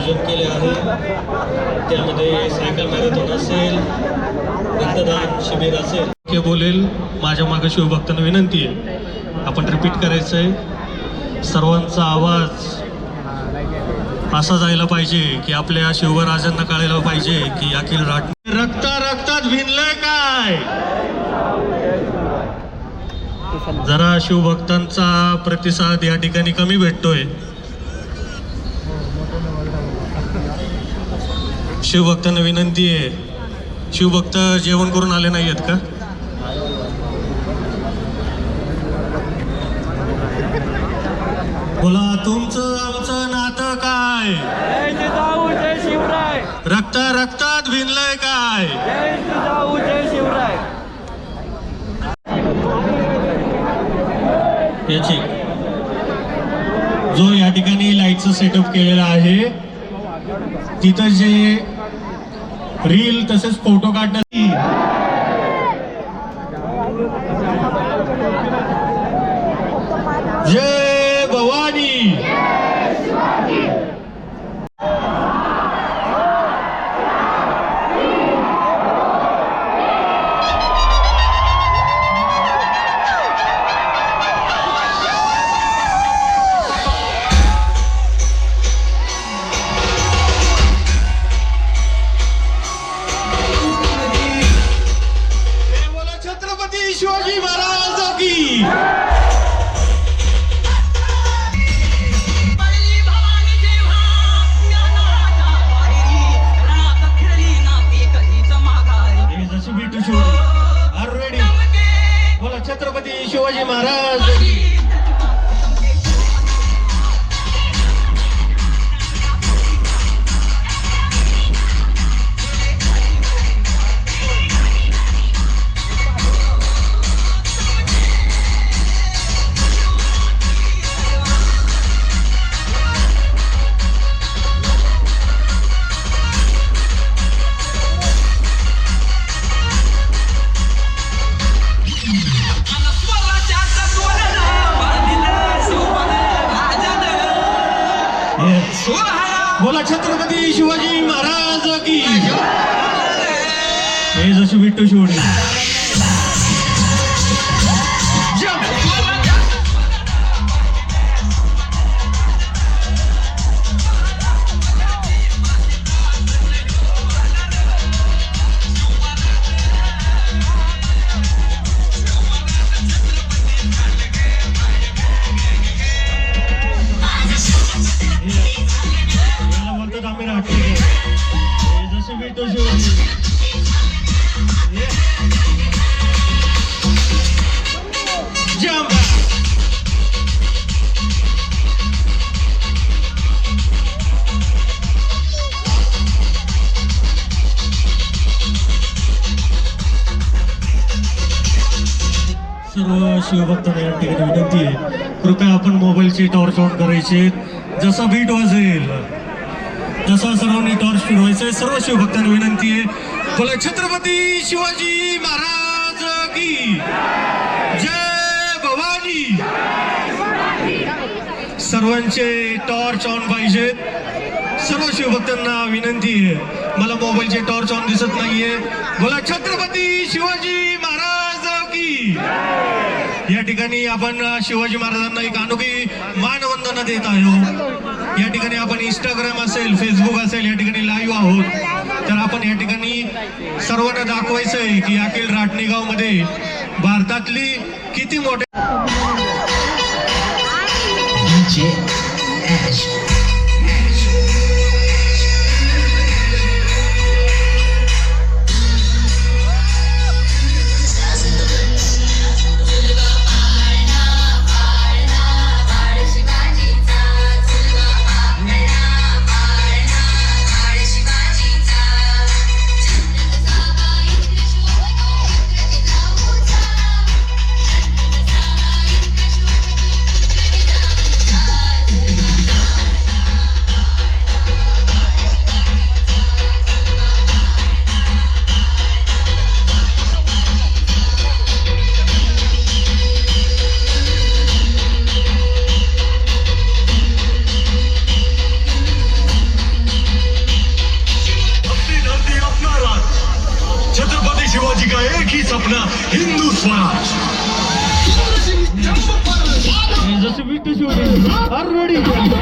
आयोजन केले आहे. त्यामध्ये सायकल मॅरेथॉन असेल, रक्तदान शिबिर असेल. ते बोलेल माझ्या मागे शिवभक्तांना विनंती आहे, आपण रिपीट करायचं आहे. सर्वांचा आवाज असा जायला पाहिजे की आपल्या शिवराजांना कळायला पाहिजे की अखिल रक्तात भिनलंय काय. जरा शिवभक्तांचा प्रतिसाद या ठिकाणी कमी भेटतोय. शिवभक्तांना विनंती आहे, शिवभक्त जेवण करून आले नाही आहेत का? बोला, तुमचं आमचं नातं काय? रक्तात भिनलंय काय? याची जो या ठिकाणी लाईटचं सेटअप केलेला आहे, तिथं जे रील तसेच फोटो काढण्यासाठी जय भवानी. छत्रपती शिवाजी महाराज की. बोला छत्रपती शिवाजी महाराज. बोला छत्रपती शिवाजी महाराज की. हे जशी विठ्ठल शिवडी. सर्व शिवभक्तांना या ठिकाणी विनंती आहे, कृपया आपण मोबाईलची टॉर्च ऑन करायचे. जसा बीट वाजेल जसा सर्वांनी टॉर्च फिरवायचे. सर्व शिवभक्तांना विनंती आहे, बोला छत्रपती शिवाजी महाराज की जय भवानी. सर्वांचे टॉर्च ऑन पाहिजेत. सर्व शिवभक्तांना विनंती आहे, मला मोबाईलचे टॉर्च ऑन दिसत नाहीये. बोला छत्रपती शिवाजी महाराज की. या ठिकाणी आपण शिवाजी महाराजांना एक अनोखी मानवंदना देत आहोत. या ठिकाणी आपण इंस्टाग्राम असेल, फेसबुक असेल, या ठिकाणी लाईव्ह आहोत. तर आपण या ठिकाणी सर्वांना दाखवायचं आहे की अखिल राटणेगाव मध्ये भारतातली किती मोठे आपला हिंदू स्वराज. जसे विट शोधून ऑलरेडी बोला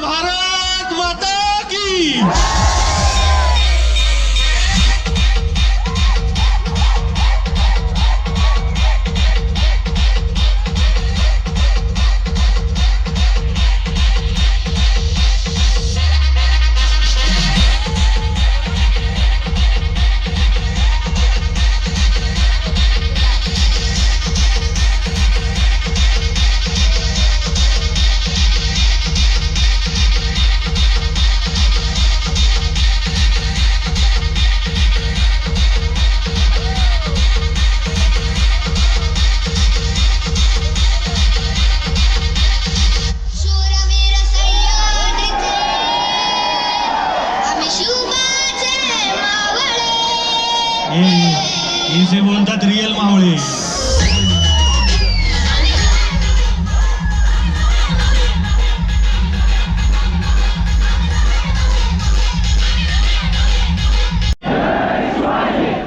भारत माता की. शूरवीर सह्याद्रीचे आम्ही शुभाचे मावळे. इसे बोलतात रिअल मावळे.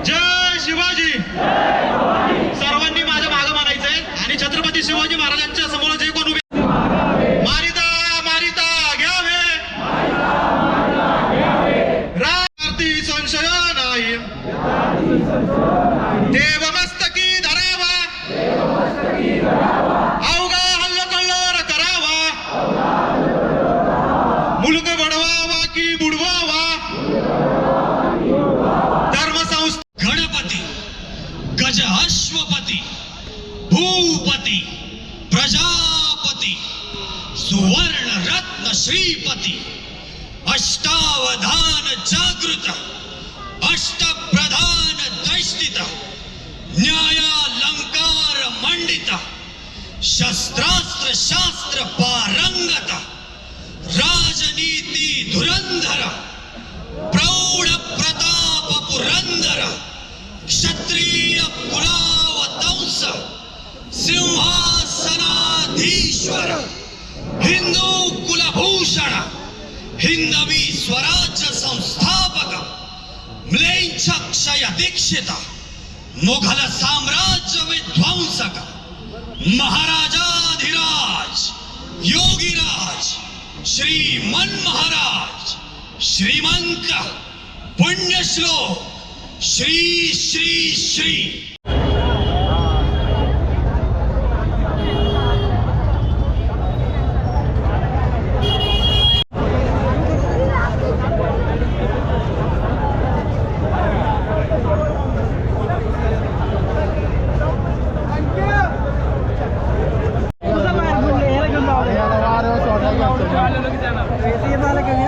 जय शिवाजी. सर्वांनी माझ्या मागं मारायचंय आणि छत्रपती शिवाजी महाराजांच्या समोर जे कोण उभे मारिता मारिता घ्यावे राती संशय नाही देवमस्तकी धरावा अवघा हल्लकल्लोळ करावा मुलुक बडवावा की बुडवावा धर्मसंस्था गणपती गज अश्वपती भूपती प्रजापती सुवर्ण रत्न श्रीपती अष्टावधान जागृत अष्टप्रधान दैष्टित न्यायालंकार मंडित शस्त्रास्त्र शास्त्र पारंगत राजनीती धुरंधर प्रौढ प्रताप पुरंदर क्षत्रिय कुलावतंस सिंहासनाधीश्वर हिंदू कुलभूषण हिंदवी स्वराज्य संस्थापक म्लेच्छ क्षय दीक्षित मुघल साम्राज्य विध्वंसक महाराजाधिराज योगीराज श्रीमन महाराज श्रीमंत पुण्यश्लोक श्री श्री श्री. येत आलं की मी